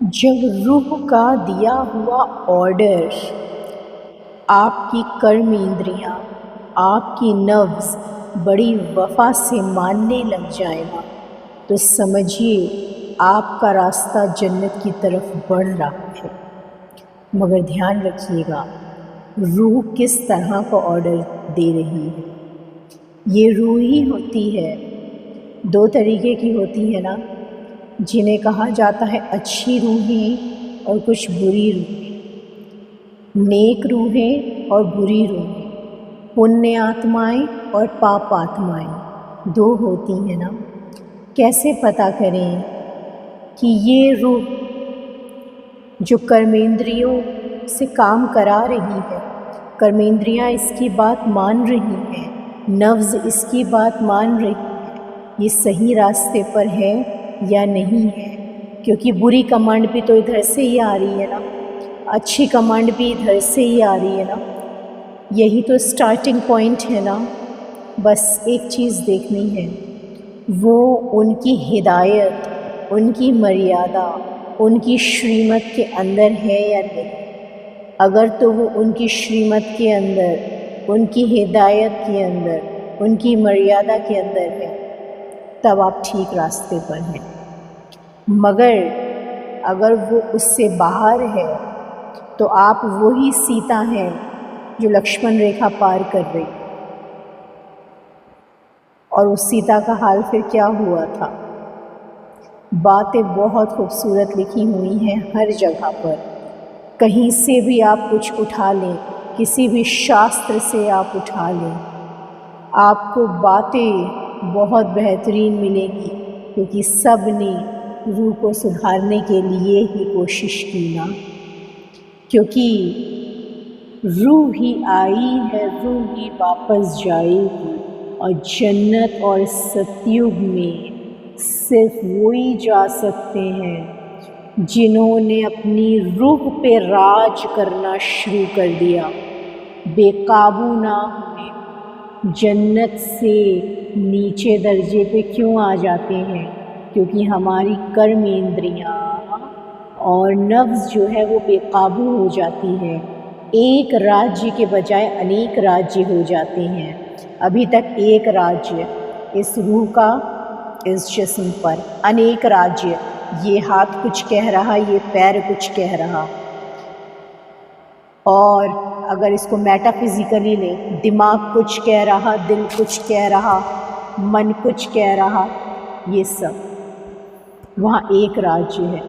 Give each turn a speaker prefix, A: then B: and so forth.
A: جب روح کا دیا ہوا آرڈر آپ کی کرم اندریاں، آپ کی نفس بڑی وفا سے ماننے لگ جائے گا تو سمجھیے آپ کا راستہ جنت کی طرف بڑھ رہا ہے۔ مگر دھیان رکھیے گا روح کس طرح کا آرڈر دے رہی ہے۔ یہ روح ہی ہوتی ہے، دو طریقے کی ہوتی ہے نا، جنہیں کہا جاتا ہے اچھی روحیں اور کچھ بری روحیں، نیک روحیں اور بری روحیں، پنیہ آتمائیں اور پاپ آتمائیں دو ہوتی ہیں نا۔ کیسے پتہ کریں کہ یہ روح جو کرمیندریوں سے کام کرا رہی ہے، کرمیندریاں اس کی بات مان رہی ہیں، نفس اس کی بات مان رہی ہے، یہ صحیح راستے پر ہے یا نہیں ہے؟ کیونکہ بری کمانڈ بھی تو ادھر سے ہی آ رہی ہے نا، اچھی کمانڈ بھی ادھر سے ہی آ رہی ہے نا۔ یہی تو سٹارٹنگ پوائنٹ ہے نا۔ بس ایک چیز دیکھنی ہے، وہ ان کی ہدایت، ان کی مریادہ، ان کی شریمت کے اندر ہے یا نہیں۔ اگر تو وہ ان کی شریمت کے اندر، ان کی ہدایت کے اندر، ان کی مریادہ کے اندر ہے تب آپ ٹھیک راستے پر ہیں۔ مگر اگر وہ اس سے باہر ہے تو آپ وہی سیتا ہیں جو لکشمن ریکھا پار کر رہی۔ اور اس سیتا کا حال پھر کیا ہوا تھا؟ باتیں بہت خوبصورت لکھی ہوئی ہیں ہر جگہ پر، کہیں سے بھی آپ کچھ اٹھا لیں، کسی بھی شاستر سے آپ اٹھا لیں، آپ کو باتیں بہت بہترین ملیں گی، کیونکہ سب نے روح کو سدھارنے کے لیے ہی کوشش کی نا۔ کیونکہ روح ہی آئی ہے، روح ہی واپس جائے گی، اور جنت اور ستیگ میں صرف وہی جا سکتے ہیں جنہوں نے اپنی روح پہ راج کرنا شروع کر دیا، بے قابو نہ ہوئے۔ جنت سے نیچے درجے پہ کیوں آ جاتے ہیں؟ کیونکہ ہماری کرم اندریاں اور نفس جو ہے وہ بے قابو ہو جاتی ہے، ایک راجیہ کے بجائے انیک راجیہ ہو جاتے ہیں۔ ابھی تک ایک راجیہ اس روح کا اس جسم پر، انیک راجیہ، یہ ہاتھ کچھ کہہ رہا، یہ پیر کچھ کہہ رہا۔ اور اگر اس کو میٹا فزیکلی لیں، دماغ کچھ کہہ رہا، دل کچھ کہہ رہا، من کچھ کہہ رہا، یہ سب وہاں ایک راجیہ ہے۔